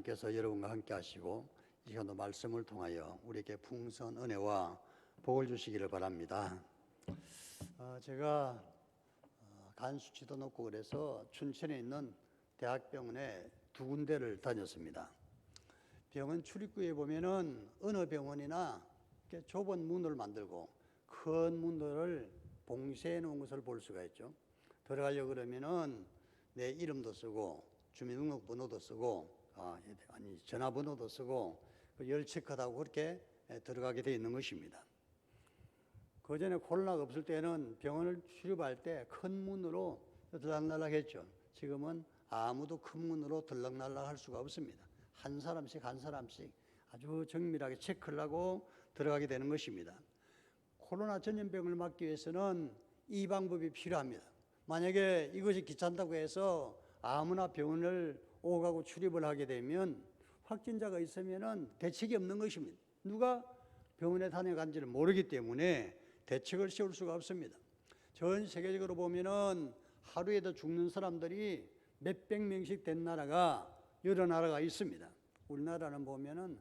하나님께서 여러분과 함께 하시고 이 시간도 말씀을 통하여 우리에게 풍성한 은혜와 복을 주시기를 바랍니다. 제가 간 수치도 높고 그래서 춘천에 있는 대학병원에 두 군데를 다녔습니다. 병원 출입구에 보면은 어느 병원이나 이렇게 좁은 문을 만들고 큰 문들을 봉쇄해 놓은 것을 볼 수가 있죠. 들어가려고 그러면은 내 이름도 쓰고 주민등록번호도 쓰고 전화번호도 쓰고 열체크하고 그렇게 들어가게 되어 있는 것입니다. 그 전에 코로나가 없을 때는 병원을 출입할 때 큰 문으로 들락날락 했죠. 지금은 아무도 큰 문으로 들락날락 할 수가 없습니다. 한 사람씩 아주 정밀하게 체크를 하고 들어가게 되는 것입니다. 코로나 전염병을 막기 위해서는 이 방법이 필요합니다. 만약에 이것이 귀찮다고 해서 아무나 병원을 오가고 출입을 하게 되면 확진자가 있으면은 대책이 없는 것입니다. 누가 병원에 다녀간지를 모르기 때문에 대책을 세울 수가 없습니다. 전 세계적으로 보면은 하루에도 죽는 사람들이 몇백 명씩 된 나라가 여러 나라가 있습니다. 우리나라는 보면은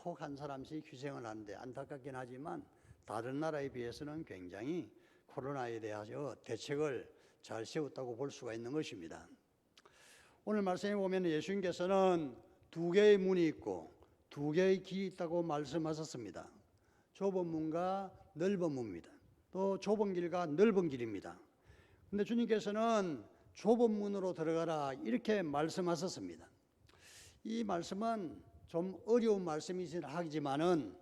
혹 한 사람씩 희생을 하는데 안타깝긴 하지만 다른 나라에 비해서는 굉장히 코로나에 대하여 대책을 잘 세웠다고 볼 수가 있는 것입니다. 오늘 말씀에 보면 예수님께서는 두 개의 문이 있고 두 개의 길이 있다고 말씀하셨습니다. 좁은 문과 넓은 문입니다. 또 좁은 길과 넓은 길입니다. 그런데 주님께서는 좁은 문으로 들어가라 이렇게 말씀하셨습니다. 이 말씀은 좀 어려운 말씀이긴 하지만은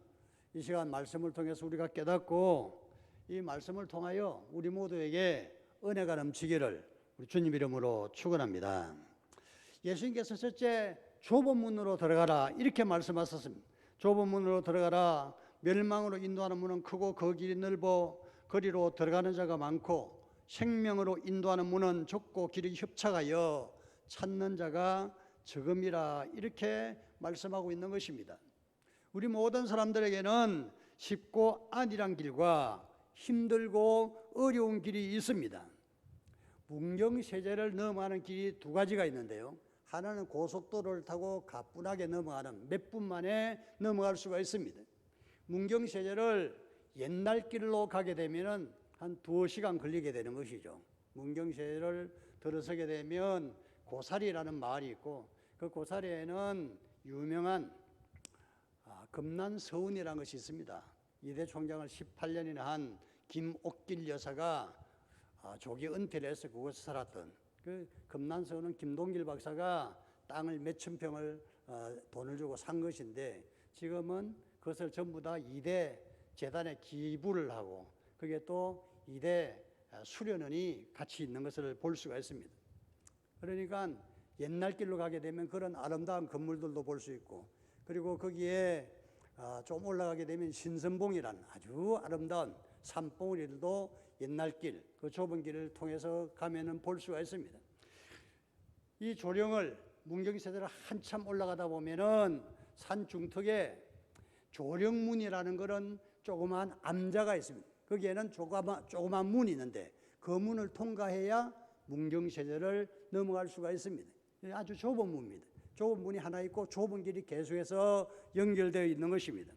이 시간 말씀을 통해서 우리가 깨닫고 이 말씀을 통하여 우리 모두에게 은혜가 넘치기를 우리 주님 이름으로 축원합니다. 예수님께서 첫째 좁은 문으로 들어가라 이렇게 말씀하셨습니다. 좁은 문으로 들어가라. 멸망으로 인도하는 문은 크고 그 길이 넓어 거리로 들어가는 자가 많고 생명으로 인도하는 문은 좁고 길이 협착하여 찾는 자가 적음이라 이렇게 말씀하고 있는 것입니다. 우리 모든 사람들에게는 쉽고 안일한 길과 힘들고 어려운 길이 있습니다. 문경세제를 넘어가는 길이 두 가지가 있는데요. 하나는 고속도로를 타고 가뿐하게 넘어가는 몇 분 만에 넘어갈 수가 있습니다. 문경세제를 옛날 길로 가게 되면 한 2시간 걸리게 되는 것이죠. 문경세제를 들어서게 되면 고사리라는 마을이 있고 그 고사리에는 유명한 금난서원이라는 것이 있습니다. 이대 총장을 18년이나 한 김옥길 여사가 조기 은퇴를 해서 그곳에 살았던 그 금난서원은 김동길 박사가 땅을 몇천 평을 돈을 주고 산 것인데 지금은 그것을 전부 다 이대 재단에 기부를 하고 그게 또 이대 수련원이 같이 있는 것을 볼 수가 있습니다. 그러니까 옛날 길로 가게 되면 그런 아름다운 건물들도 볼 수 있고 그리고 거기에 좀 올라가게 되면 신선봉이라는 아주 아름다운 산봉우리들도 옛날 길, 그 좁은 길을 통해서 가면은 볼 수가 있습니다. 이 조령을 문경세제를 한참 올라가다 보면은 산 중턱에 조령문이라는 그런 조그만 암자가 있습니다. 거기에는 조그만 문이 있는데 그 문을 통과해야 문경세제를 넘어갈 수가 있습니다. 아주 좁은 문입니다. 좁은 문이 하나 있고 좁은 길이 계속해서 연결되어 있는 것입니다.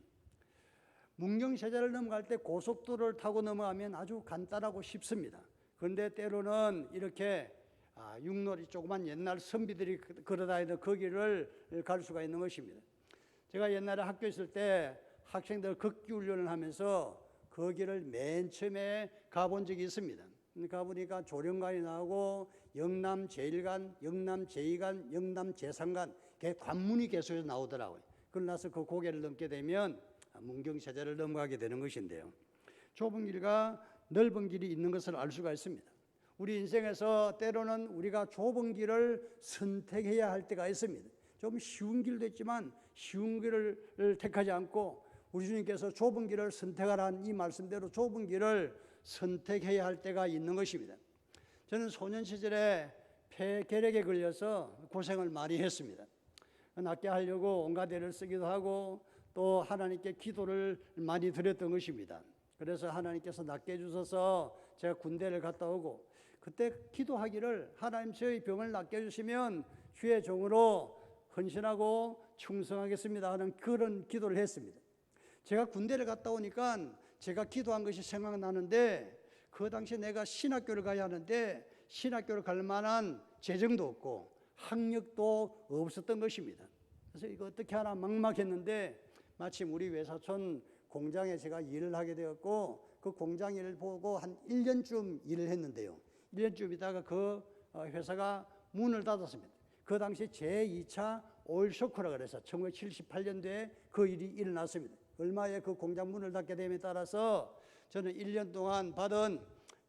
문경세제를 넘어갈 때 고속도로를 타고 넘어가면 아주 간단하고 쉽습니다. 그런데 때로는 이렇게 윷놀이 조그만 옛날 선비들이 걸어다니는 그 길을 갈 수가 있는 것입니다. 제가 옛날에 학교에 있을 때 학생들 걷기 훈련을 하면서 그 길을 맨 처음에 가본 적이 있습니다. 가보니까 조령관이 나오고 영남 제1관, 영남 제2관, 영남 제3관 관문이 계속해서 나오더라고요. 그러나서 그 고개를 넘게 되면 문경세제를 넘어가게 되는 것인데요. 좁은 길과 넓은 길이 있는 것을 알 수가 있습니다. 우리 인생에서 때로는 우리가 좁은 길을 선택해야 할 때가 있습니다. 좀 쉬운 길도 있지만 쉬운 길을 택하지 않고 우리 주님께서 좁은 길을 선택하라는 이 말씀대로 좁은 길을 선택해야 할 때가 있는 것입니다. 저는 소년 시절에 폐결핵에 걸려서 고생을 많이 했습니다. 낫게 하려고 온갖 애를 쓰기도 하고 또 하나님께 기도를 많이 드렸던 것입니다. 그래서 하나님께서 낫게 해주셔서 제가 군대를 갔다 오고 그때 기도하기를 하나님 저희 병을 낫게 해주시면 주의 종으로 헌신하고 충성하겠습니다 하는 그런 기도를 했습니다. 제가 군대를 갔다 오니까 제가 기도한 것이 생각나는데, 그 당시에 내가 신학교를 가야 하는데 신학교를 갈 만한 재정도 없고 학력도 없었던 것입니다. 그래서 이거 어떻게 하나 막막했는데, 마침 우리 외사촌 공장에 제가 일을 하게 되었고, 그 공장 일을 보고 한 1년쯤 일을 했는데요, 1년쯤 있다가 그 회사가 문을 닫았습니다. 그 당시 제2차 오일 쇼크라 그래서 1978년도에 그 일이 일어났습니다. 얼마에 그 공장 문을 닫게 됨에 따라서 저는 1년 동안 받은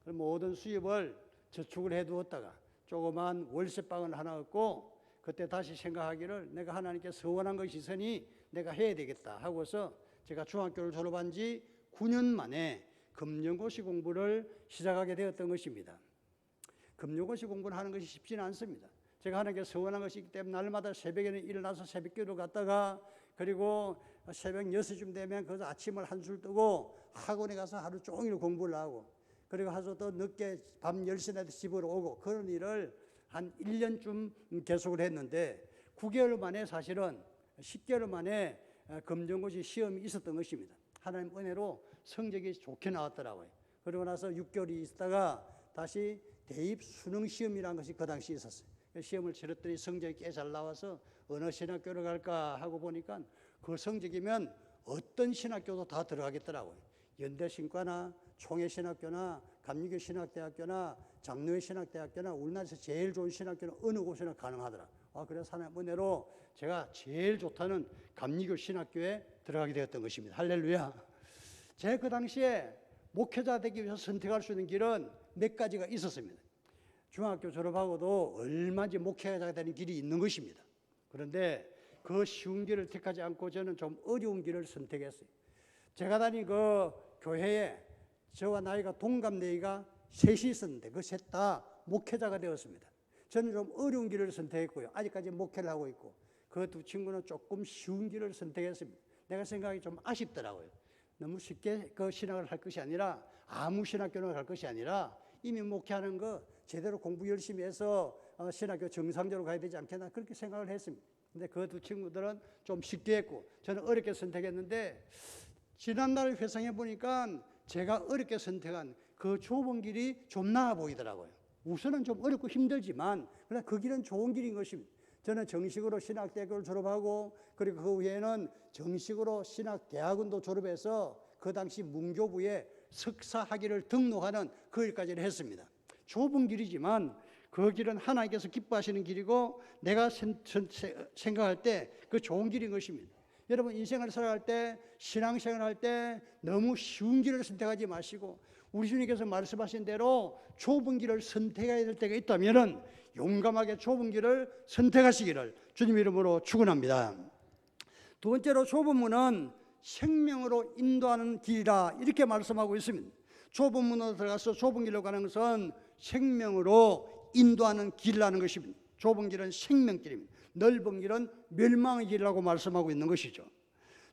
모든 수입을 저축을 해두었다가 조그만 월세방을 하나 얻고, 그때 다시 생각하기를 내가 하나님께 서원한 것이 있으니 내가 해야 되겠다 하고서 제가 중학교를 졸업한 지 9년 만에 금융고시 공부를 시작하게 되었던 것입니다. 금융고시 공부를 하는 것이 쉽지는 않습니다. 제가 하나님께 서원한 것이 있기 때문에 날마다 새벽에는 일어나서 새벽기도 갔다가, 그리고 새벽 6시쯤 되면 그래서 아침을 한술 뜨고 학원에 가서 하루 종일 공부를 하고, 그리고 하루 또 늦게 밤 10시나 집으로 오고, 그런 일을 한 1년쯤 계속을 했는데 9개월 만에, 사실은 10개월 만에 검정고시 시험이 있었던 것입니다. 하나님 은혜로 성적이 좋게 나왔더라고요. 그러고 나서 6개월이 있다가 다시 대입 수능 시험이라는 것이 그 당시 있었어요. 시험을 치렀더니 성적이 꽤 잘 나와서 어느 신학교를 갈까 하고 보니까 그 성적이면 어떤 신학교도 다 들어가겠더라고요. 연대신과나 총회신학교나 감리교신학대학교나 장로회신학대학교나 우리나라에서 제일 좋은 신학교는 어느 곳이나 가능하더라. 그래서 하나님 은혜로 제가 제일 좋다는 감리교 신학교에 들어가게 되었던 것입니다. 할렐루야. 제가 그 당시에 목회자 되기 위해서 선택할 수 있는 길은 몇 가지가 있었습니다. 중학교 졸업하고도 얼마든지 목회자가 되는 길이 있는 것입니다. 그런데 그 쉬운 길을 택하지 않고 저는 좀 어려운 길을 선택했어요. 제가 다닌 그 교회에 저와 나이가 동갑내기가 셋이 있었는데 그 셋 다 목회자가 되었습니다. 저는 좀 어려운 길을 선택했고요. 아직까지 목회를 하고 있고, 그 두 친구는 조금 쉬운 길을 선택했습니다. 내가 생각이 좀 아쉽더라고요. 너무 쉽게 그 신학을 할 것이 아니라, 아무 신학교를 갈 것이 아니라 이미 목회하는 거 제대로 공부 열심히 해서 신학교 정상적으로 가야 되지 않겠나, 그렇게 생각을 했습니다. 근데 그 두 친구들은 좀 쉽게 했고 저는 어렵게 선택했는데, 지난날 회상해 보니까 제가 어렵게 선택한 그 좁은 길이 좀 나아 보이더라고요. 우선은 좀 어렵고 힘들지만 그러나 그 길은 좋은 길인 것입니다. 저는 정식으로 신학대학교를 졸업하고, 그리고 그 후에는 정식으로 신학대학원도 졸업해서 그 당시 문교부에 석사학위를 등록하는 그 일까지를 했습니다. 좁은 길이지만 그 길은 하나님께서 기뻐하시는 길이고 내가 생각할 때 그 좋은 길인 것입니다. 여러분, 인생을 살아갈 때, 신앙생활을 할 때 너무 쉬운 길을 선택하지 마시고, 우리 주님께서 말씀하신 대로 좁은 길을 선택해야 될 때가 있다면 용감하게 좁은 길을 선택하시기를 주님 이름으로 축원합니다. 두 번째로, 좁은 문은 생명으로 인도하는 길이라 이렇게 말씀하고 있습니다. 좁은 문으로 들어가서 좁은 길로 가는 것은 생명으로 인도하는 길이라는 것입니다. 좁은 길은 생명길입니다. 넓은 길은 멸망의 길이라고 말씀하고 있는 것이죠.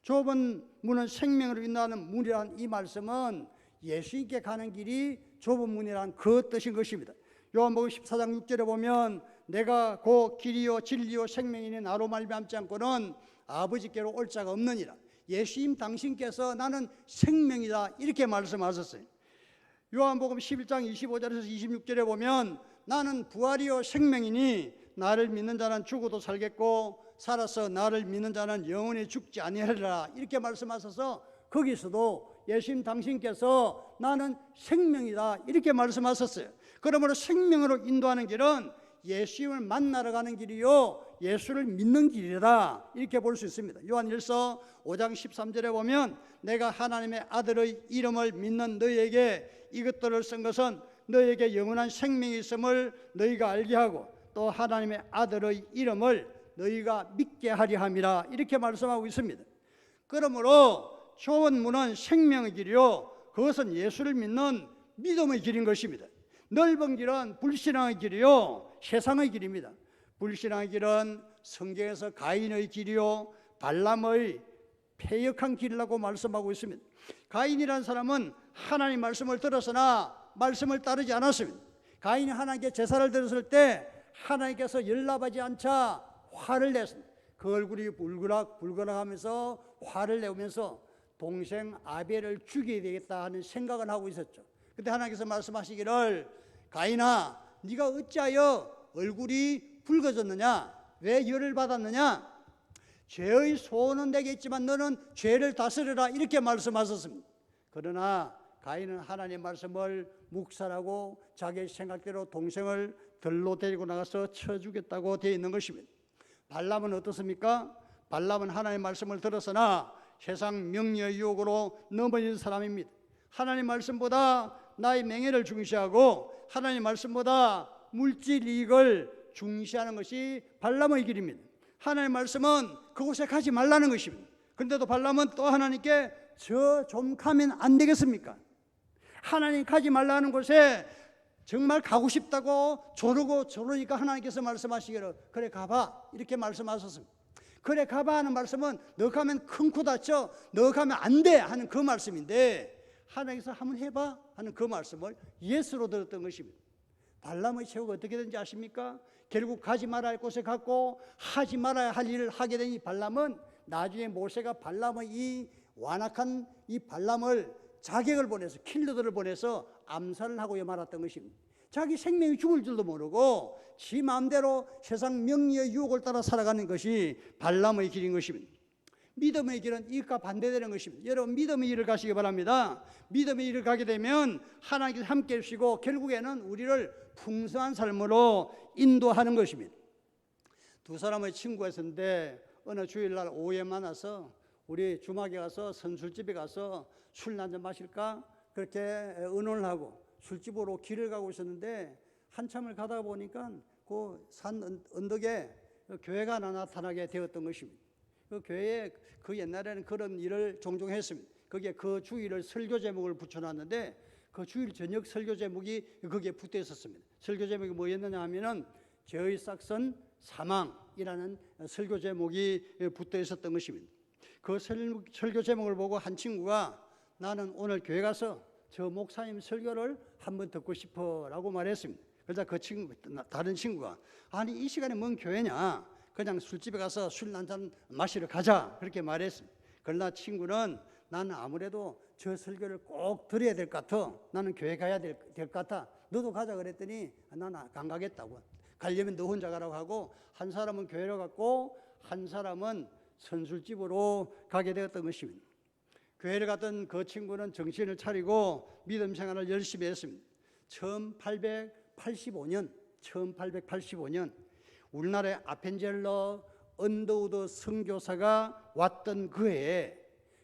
좁은 문은 생명으로 인도하는 문이라는 이 말씀은 예수님께 가는 길이 좁은 문이라는 그 뜻인 것입니다. 요한복음 14장 6절에 보면 내가 곧 길이요 진리요 생명이니 나로 말미암지 않고는 아버지께로 올 자가 없느니라. 예수님 당신께서 나는 생명이다 이렇게 말씀하셨어요. 요한복음 11장 25절에서 26절에 보면 나는 부활이요 생명이니 나를 믿는 자는 죽어도 살겠고 살아서 나를 믿는 자는 영원히 죽지 아니하리라 이렇게 말씀하셔서 거기서도 예수님 당신께서 나는 생명이다 이렇게 말씀하셨어요. 그러므로 생명으로 인도하는 길은 예수님을 만나러 가는 길이요 예수를 믿는 길이다 이렇게 볼 수 있습니다. 요한일서 5장 13절에 보면 내가 하나님의 아들의 이름을 믿는 너희에게 이것들을 쓴 것은 너희에게 영원한 생명이 있음을 너희가 알게 하고 또 하나님의 아들의 이름을 너희가 믿게 하려 함이라 이렇게 말씀하고 있습니다. 그러므로 좁은 문은 생명의 길이요 그것은 예수를 믿는 믿음의 길인 것입니다. 넓은 길은 불신앙의 길이요 세상의 길입니다. 불신앙의 길은 성경에서 가인의 길이요 발람의 패역한 길이라고 말씀하고 있습니다. 가인이라는 사람은 하나님 말씀을 들었으나 말씀을 따르지 않았습니다. 가인이 하나님께 제사를 드렸을 때 하나님께서 열납하지 않자 화를 냈습니다. 그 얼굴이 불그락불그락하면서 화를 내면서 동생 아벨을 죽여야 되겠다 하는 생각을 하고 있었죠. 그때 하나님께서 말씀하시기를 가인아 네가 어찌하여 얼굴이 붉어졌느냐? 왜 열을 받았느냐? 죄의 소원은 내게 있지만 너는 죄를 다스려라 이렇게 말씀하셨습니다. 그러나 가인은 하나님의 말씀을 묵살하고 자기 생각대로 동생을 들로 데리고 나가서 쳐 죽였다고 되어 있는 것입니다. 발람은 어떻습니까? 발람은 하나님의 말씀을 들었으나 세상 명예의 유혹으로 넘어진 사람입니다. 하나님 말씀보다 나의 명예를 중시하고 하나님 말씀보다 물질 이익을 중시하는 것이 발람의 길입니다. 하나님 말씀은 그곳에 가지 말라는 것입니다. 그런데도 발람은 또 하나님께 저 좀 가면 안 되겠습니까? 하나님 가지 말라는 곳에 정말 가고 싶다고 저러니까 하나님께서 말씀하시기를 그래 가봐 이렇게 말씀하셨습니다. 그래 가봐 하는 말씀은 너 가면 큰 코 다쳐 너 가면 안 돼 하는 그 말씀인데 하나님께서 한번 해봐 하는 그 말씀을 예스로 들었던 것입니다. 발람의 최후가 어떻게 된지 아십니까? 결국 가지 말아야 할 곳에 갔고 하지 말아야 할 일을 하게 된 이 발람은 나중에 모세가 발람의 이 완악한 이 발람을 자객을 보내서 킬러들을 보내서 암살을 하고 말았던 것입니다. 자기 생명이 죽을 줄도 모르고 지 마음대로 세상 명예의 유혹을 따라 살아가는 것이 발람의 길인 것입니다. 믿음의 길은 이것과 반대되는 것입니다. 여러분 믿음의 길을 가시기 바랍니다. 믿음의 길을 가게 되면 하나님께서 함께 해주시고 결국에는 우리를 풍성한 삶으로 인도하는 것입니다. 두 사람의 친구가 있었는데 어느 주일날 오후에 만나서 우리 주막에 가서 선술집에 가서 술 한잔 마실까 그렇게 의논을 하고 술집으로 길을 가고 있었는데 한참을 가다 보니까 그 산 언덕에 교회가 하나 나타나게 되었던 것입니다. 그 교회에 그 옛날에는 그런 일을 종종 했습니다. 거기에 그 주일을 설교 제목을 붙여놨는데 그 주일 저녁 설교 제목이 거기에 붙어 있었습니다. 설교 제목이 뭐였느냐 하면은 죄의 싹선 사망이라는 설교 제목이 붙어 있었던 것입니다. 그 설교 제목을 보고 한 친구가 나는 오늘 교회 가서 저 목사님 설교를 한번 듣고 싶어라고 말했습니다. 그러자 그 친구, 다른 친구가 아니 이 시간에 뭔 교회냐? 그냥 술집에 가서 술 한잔 마시러 가자 그렇게 말했습니다. 그러나 친구는 나는 아무래도 저 설교를 꼭 들어야 될 것 같아. 나는 교회 가야 될 것 같아. 너도 가자 그랬더니 나는 안 가겠다고. 가려면 너 혼자 가라고 하고 한 사람은 교회로 갔고 한 사람은 선술집으로 가게 되었던 것입니다. 교회를 갔던 그 친구는 정신을 차리고 믿음 생활을 열심히 했습니다. 1885년 우리나라의 아펜젤러 언더우드 선교사가 왔던 그 해에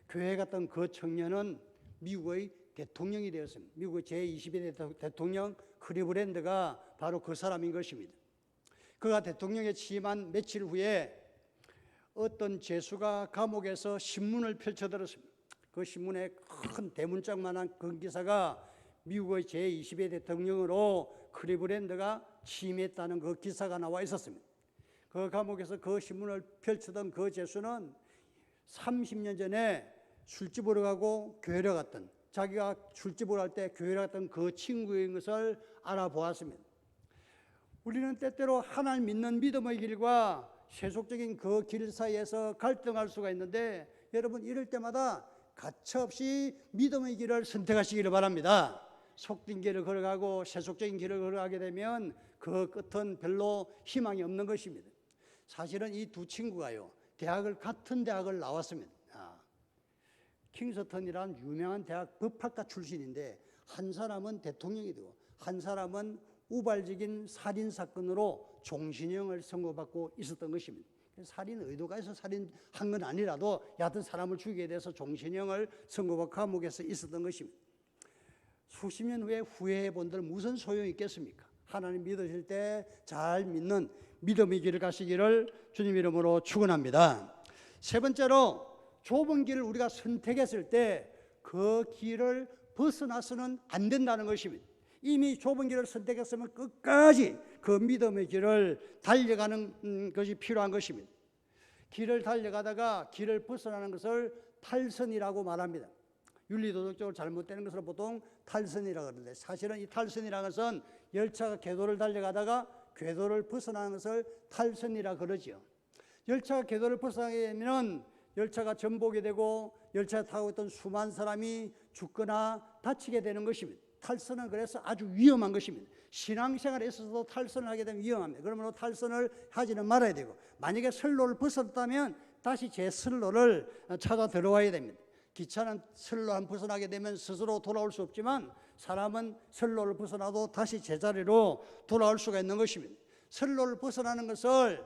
교회 갔던 그 청년은 미국의 대통령이 되었습니다. 미국의 제22대 대통령 클리브랜드가 바로 그 사람인 것입니다. 그가 대통령에 취임한 며칠 후에 어떤 죄수가 감옥에서 신문을 펼쳐들었습니다. 그 신문에 큰 대문짝만한 그 기사가 미국의 제22대 대통령으로 클리브랜드가 취임했다는 그 기사가 나와 있었습니다. 그 감옥에서 그 신문을 펼치던 그 죄수는 30년 전에 술집으로 가고 교회로 갔던 자기가 술집으로 갈 때 교회로 갔던 그 친구인 것을 알아보았습니다. 우리는 때때로 하나님 믿는 믿음의 길과 세속적인 그 길 사이에서 갈등할 수가 있는데 여러분 이럴 때마다 가차없이 믿음의 길을 선택하시기를 바랍니다. 속된 길을 걸어가고 세속적인 길을 걸어가게 되면 그 끝은 별로 희망이 없는 것입니다. 사실은 이 두 친구가요 같은 대학을 나왔습니다. 킹스턴이라는 유명한 대학 법학과 출신인데 한 사람은 대통령이 되고 한 사람은 우발적인 살인사건으로 종신형을 선고받고 있었던 것입니다. 살인 의도가 있어 살인한 건 아니라도 여하튼 사람을 죽이게 돼서 종신형을 선고받고 감옥에서 있었던 것입니다. 수십 년 후에 후회해 본들 무슨 소용이 있겠습니까? 하나님 믿으실 때 잘 믿는 믿음의 길을 가시기를 주님 이름으로 축원합니다. 세 번째로 좁은 길을 우리가 선택했을 때 그 길을 벗어나서는 안 된다는 것입니다. 이미 좁은 길을 선택했으면 끝까지 그 믿음의 길을 달려가는 것이 필요한 것입니다. 길을 달려가다가 길을 벗어나는 것을 탈선이라고 말합니다. 윤리도덕적으로 잘못되는 것을 보통 탈선이라고 하는데 사실은 이 탈선이라는 것은 열차가 궤도를 달려가다가 궤도를 벗어나는 것을 탈선이라고 그러죠. 열차가 궤도를 벗어나게 되면 열차가 전복이 되고 열차에 타고 있던 수많은 사람이 죽거나 다치게 되는 것입니다. 탈선은 그래서 아주 위험한 것입니다. 신앙생활에 있어서도 탈선을 하게 되면 위험합니다. 그러므로 탈선을 하지는 말아야 되고, 만약에 선로를 벗었다면 다시 제 선로를 찾아 들어와야 됩니다. 기차는 선로 한 벗어나게 되면 스스로 돌아올 수 없지만 사람은 선로를 벗어나도 다시 제자리로 돌아올 수가 있는 것입니다. 선로를 벗어나는 것을,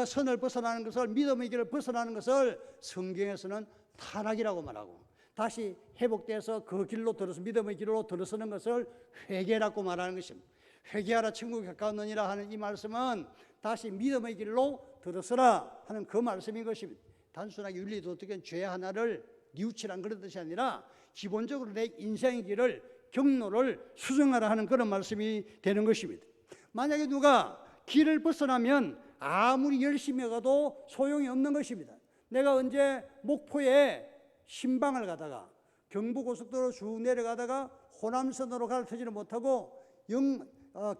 선을 벗어나는 것을, 믿음의 길을 벗어나는 것을 성경에서는 타락이라고 말하고, 다시 회복돼서 그 길로 들어서 믿음의 길로 들어서는 것을 회개라고 말하는 것입니다. 회개하라 천국에 가까웠느니라 하는 이 말씀은 다시 믿음의 길로 들어서라 하는 그 말씀인 것입니다. 단순하게 윤리도덕적인 죄 하나를 뉘우치란 그런 뜻이 아니라 기본적으로 내 인생의 길을, 경로를 수정하라 하는 그런 말씀이 되는 것입니다. 만약에 누가 길을 벗어나면 아무리 열심히 가도 소용이 없는 것입니다. 내가 언제 목포에 신방을 가다가 경부고속도로 쭉 내려가다가 호남선으로 갈아타지를 못하고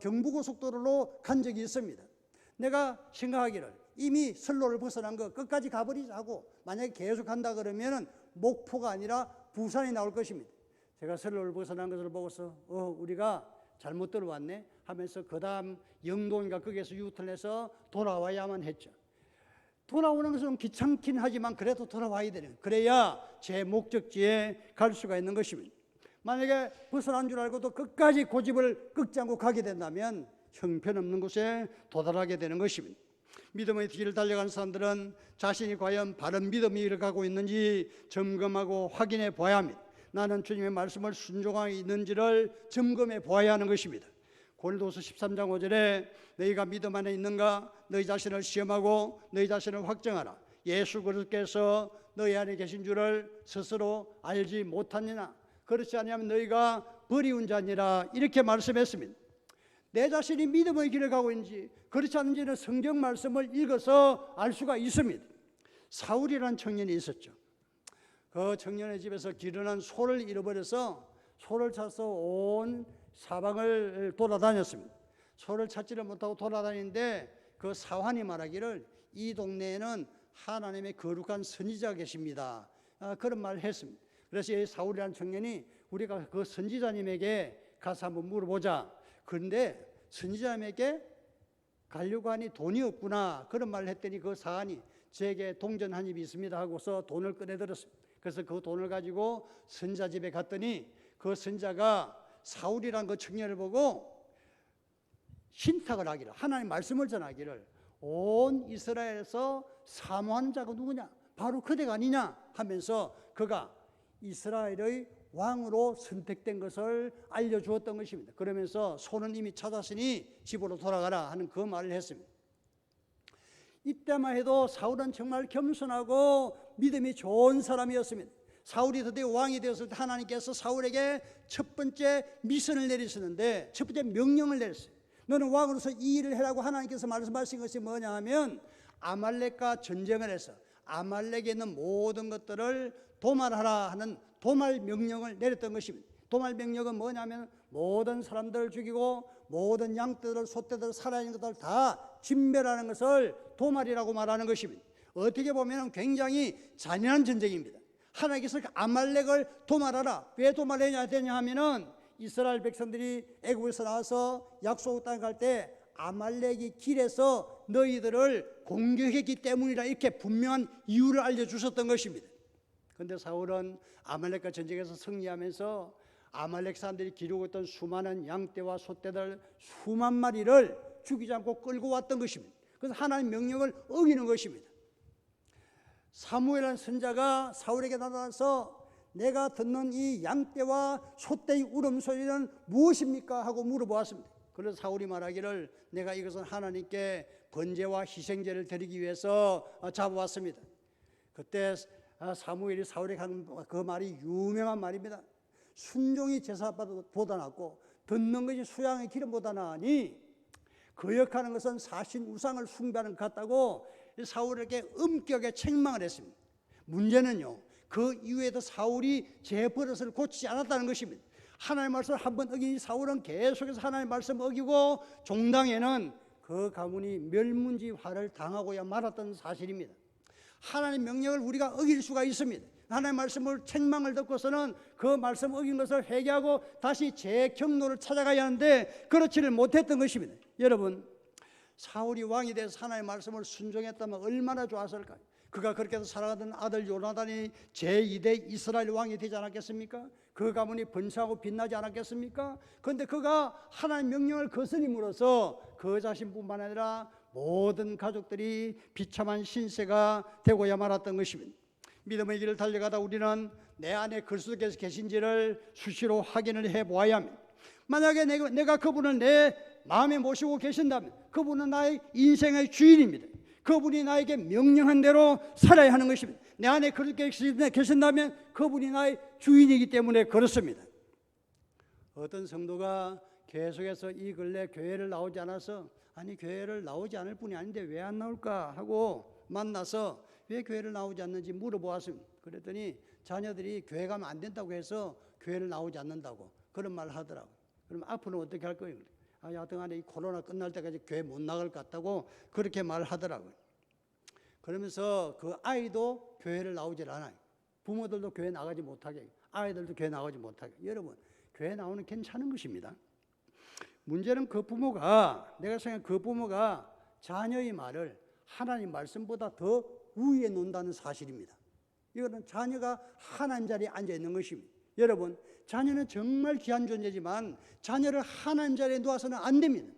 경부고속도로로 간 적이 있습니다. 내가 생각하기를 이미 선로를 벗어난 거 끝까지 가버리자 하고 만약에 계속 간다 그러면 목포가 아니라 부산이 나올 것입니다. 제가 선로를 벗어난 것을 보고서 우리가 잘못 들어왔네 하면서 그 다음 영동인가 거기에서 유턴해서 돌아와야만 했죠. 돌아오는 것은 귀찮긴 하지만 그래도 돌아와야 되는, 그래야 제 목적지에 갈 수가 있는 것입니다. 만약에 벗어난 줄 알고도 끝까지 고집을 꺾지 않고 가게 된다면 형편없는 곳에 도달하게 되는 것입니다. 믿음의 길을 달려가는 사람들은 자신이 과연 바른 믿음의 길을 가고 있는지 점검하고 확인해 보아야 합니다. 나는 주님의 말씀을 순종하고 있는지를 점검해 보아야 하는 것입니다. 고린도서 13장 5절에 너희가 믿음 안에 있는가 너희 자신을 시험하고 너희 자신을 확정하라. 예수 그리스도께서 너희 안에 계신 줄을 스스로 알지 못하느냐. 그렇지 아니하면 너희가 버리운 자니라. 이렇게 말씀했습니다. 내 자신이 믿음의 길을 가고 있는지 그렇지 않은지는 성경 말씀을 읽어서 알 수가 있습니다. 사울이라는 청년이 있었죠. 그 청년의 집에서 기르는 소를 잃어버려서 소를 찾아서 온 사방을 돌아다녔습니다. 소를 찾지를 못하고 돌아다니는데 그 사환이 말하기를 이 동네에는 하나님의 거룩한 선지자가 계십니다. 그런 말을 했습니다. 그래서 이 사울이라는 청년이 우리가 그 선지자님에게 가서 한번 물어보자. 그런데 선지자님에게 가려고 하니 돈이 없구나 그런 말을 했더니 그 사환이 제게 동전 한 입이 있습니다 하고서 돈을 꺼내들었습니다. 그래서 그 돈을 가지고 선지자 집에 갔더니 그 선지자가 사울이라는 그 청년을 보고 신탁을 하기를, 하나님 말씀을 전하기를 온 이스라엘에서 사모하는 자가 누구냐? 바로 그대가 아니냐? 하면서 그가 이스라엘의 왕으로 선택된 것을 알려주었던 것입니다. 그러면서 소는 이미 찾았으니 집으로 돌아가라 하는 그 말을 했습니다. 이때만 해도 사울은 정말 겸손하고 믿음이 좋은 사람이었습니다. 사울이 드디어 왕이 되었을 때 하나님께서 사울에게 첫 번째 미션을 내리시는데 첫 번째 명령을 내렸어요. 너는 왕으로서 이 일을 해라고 하나님께서 말씀하신 것이 뭐냐 하면 아말렉과 전쟁을 해서 아말렉에 있는 모든 것들을 도말하라 하는 도말 명령을 내렸던 것입니다. 도말 명령은 뭐냐면 모든 사람들을 죽이고 모든 양떼들, 소떼들, 살아있는 것들 다 진멸하는 것을 도말이라고 말하는 것입니다. 어떻게 보면 굉장히 잔인한 전쟁입니다. 하나님께서 아말렉을 도말하라. 왜 도말해야 되냐 하면은 이스라엘 백성들이 애굽에서 나와서 약속 땅에 갈 때 아말렉이 길에서 너희들을 공격했기 때문이라 이렇게 분명한 이유를 알려주셨던 것입니다. 그런데 사울은 아말렉과 전쟁에서 승리하면서 아말렉 사람들이 기르고 있던 수많은 양떼와 소떼들 수만 마리를 죽이지 않고 끌고 왔던 것입니다. 그래서 하나님의 명령을 어기는 것입니다. 사무엘이라는 선자가 사울에게 나타나서 내가 듣는 이 양떼와 소떼의 울음소리는 무엇입니까? 하고 물어보았습니다. 그래서 사울이 말하기를 내가 이것은 하나님께 번제와 희생제를 드리기 위해서 잡아왔습니다. 그때 사무엘이 사울에게 한 그 말이 유명한 말입니다. 순종이 제사보다 낫고 듣는 것이 수양의 기름보다 나으니 거역하는 것은 사신 우상을 숭배하는 것 같다고 사울에게 엄격하게 책망을 했습니다. 문제는요, 그 이후에도 사울이 제 버릇을 고치지 않았다는 것입니다. 하나님의 말씀을 한번 어긴 사울은 계속해서 하나님의 말씀을 어기고 종당에는 그 가문이 멸문지화를 당하고야 말았던 사실입니다. 하나님의 명령을 우리가 어길 수가 있습니다. 하나님의 말씀을 책망을 듣고서는 그 말씀 어긴 것을 회개하고 다시 제 경로를 찾아가야 하는데 그렇지를 못했던 것입니다. 여러분, 사울이 왕이 돼서 하나님의 말씀을 순종했다면 얼마나 좋았을까요? 그가 그렇게 해서 살아가던 아들 요나단이 제2대 이스라엘 왕이 되지 않았겠습니까? 그 가문이 번창하고 빛나지 않았겠습니까? 그런데 그가 하나님의 명령을 거스림으로써 그 자신뿐만 아니라 모든 가족들이 비참한 신세가 되고야 말았던 것입니다. 믿음의 길을 달려가다 우리는 내 안에 그리스도께서 계신지를 수시로 확인을 해보아야 합니다. 만약에 내가 그분을 내 마음에 모시고 계신다면 그분은 나의 인생의 주인입니다. 그분이 나에게 명령한 대로 살아야 하는 것입니다. 내 안에 그렇게 계신다면 그분이 나의 주인이기 때문에 그렇습니다. 어떤 성도가 계속해서 이 근래 교회를 나오지 않아서 아니 교회를 나오지 않을 뿐이 아닌데 왜 안 나올까 하고 만나서 왜 교회를 나오지 않는지 물어보았습니다. 그랬더니 자녀들이 교회 가면 안 된다고 해서 교회를 나오지 않는다고 그런 말을 하더라고요. 그럼 앞으로는 어떻게 할 거예요? 여하튼간에 이 코로나 끝날 때까지 교회 못 나갈 것 같다고 그렇게 말을 하더라고요. 그러면서 그 아이도 교회를 나오질 않아요. 부모들도 교회 나가지 못하게, 아이들도 교회 나가지 못하게. 여러분, 교회 나오는 괜찮은 것입니다. 문제는 그 부모가, 내가 생각하는 그 부모가 자녀의 말을 하나님 말씀보다 더 우위에 놓는다는 사실입니다. 이거는 자녀가 하나님 자리에 앉아 있는 것입니다. 여러분, 자녀는 정말 귀한 존재지만 자녀를 하나님 자리에 놓아서는 안 됩니다.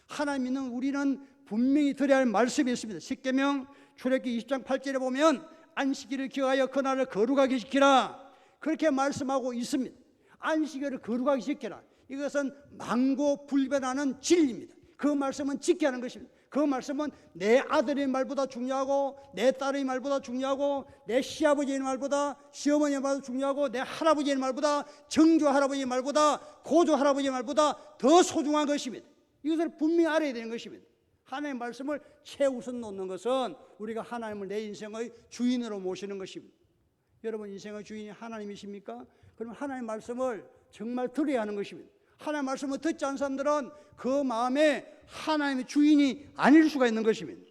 하나님 믿는 우리는 분명히 들어야 할 말씀이 있습니다. 십계명 출애굽기 20장 8절에 보면 안식일을 기억하여 그날을 거룩하게 지키라 그렇게 말씀하고 있습니다. 안식일을 거룩하게 지키라. 이것은 망고불변하는 진리입니다. 그 말씀은 지켜야 하는 것입니다. 그 말씀은 내 아들의 말보다 중요하고 내 딸의 말보다 중요하고 내 시아버지의 말보다 시어머니의 말보다 중요하고 내 할아버지의 말보다 정조 할아버지의 말보다 고조 할아버지의 말보다 더 소중한 것입니다. 이것을 분명히 알아야 되는 것입니다. 하나님의 말씀을 최우선 놓는 것은 우리가 하나님을 내 인생의 주인으로 모시는 것입니다. 여러분 인생의 주인이 하나님이십니까? 그럼 하나님의 말씀을 정말 들어야 하는 것입니다. 하나님의 말씀을 듣지 않은 사람들은 그 마음에 하나님의 주인이 아닐 수가 있는 것입니다.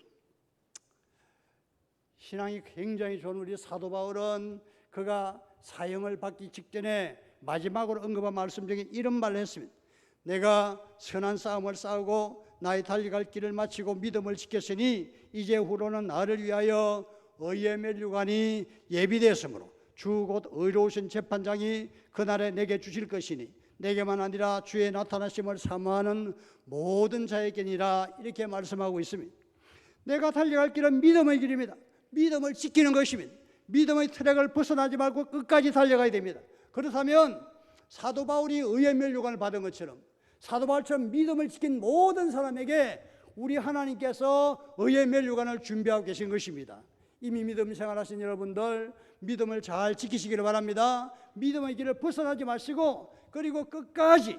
신앙이 굉장히 좋은 우리 사도 바울은 그가 사형을 받기 직전에 마지막으로 언급한 말씀 중에 이런 말을 했습니다. 내가 선한 싸움을 싸우고 나의 달려갈 길을 마치고 믿음을 지켰으니 이제 후로는 나를 위하여 의의 면류관이 예비되었으므로 주 곧 의로우신 재판장이 그날에 내게 주실 것이니 내게만 아니라 주의 나타나심을 사모하는 모든 자에게니라 이렇게 말씀하고 있습니다. 내가 달려갈 길은 믿음의 길입니다. 믿음을 지키는 것입니다. 믿음의 트랙을 벗어나지 말고 끝까지 달려가야 됩니다. 그렇다면 사도 바울이 의의 면류관을 받은 것처럼 사도 바울처럼 믿음을 지킨 모든 사람에게 우리 하나님께서 의의 면류관을 준비하고 계신 것입니다. 이미 믿음 생활하신 여러분들 믿음을 잘 지키시기를 바랍니다. 믿음의 길을 벗어나지 마시고 그리고 끝까지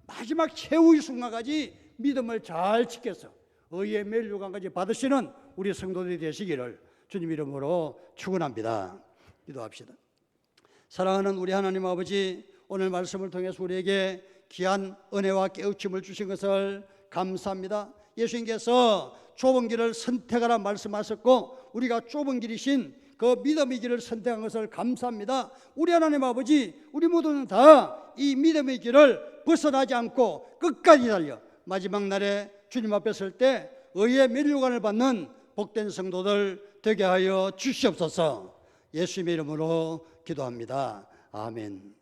마지막 최후의 순간까지 믿음을 잘 지켜서 의의 면류관까지 받으시는 우리 성도들이 되시기를 주님 이름으로 축원합니다. 기도합시다. 사랑하는 우리 하나님 아버지, 오늘 말씀을 통해서 우리에게 귀한 은혜와 깨우침을 주신 것을 감사합니다. 예수님께서 좁은 길을 선택하라 말씀하셨고 우리가 좁은 길이신 그 믿음의 길을 선택한 것을 감사합니다. 우리 하나님 아버지, 우리 모두는 다 이 믿음의 길을 벗어나지 않고 끝까지 달려 마지막 날에 주님 앞에 설 때 의의 면류관을 받는 복된 성도들 되게 하여 주시옵소서. 예수님의 이름으로 기도합니다. 아멘.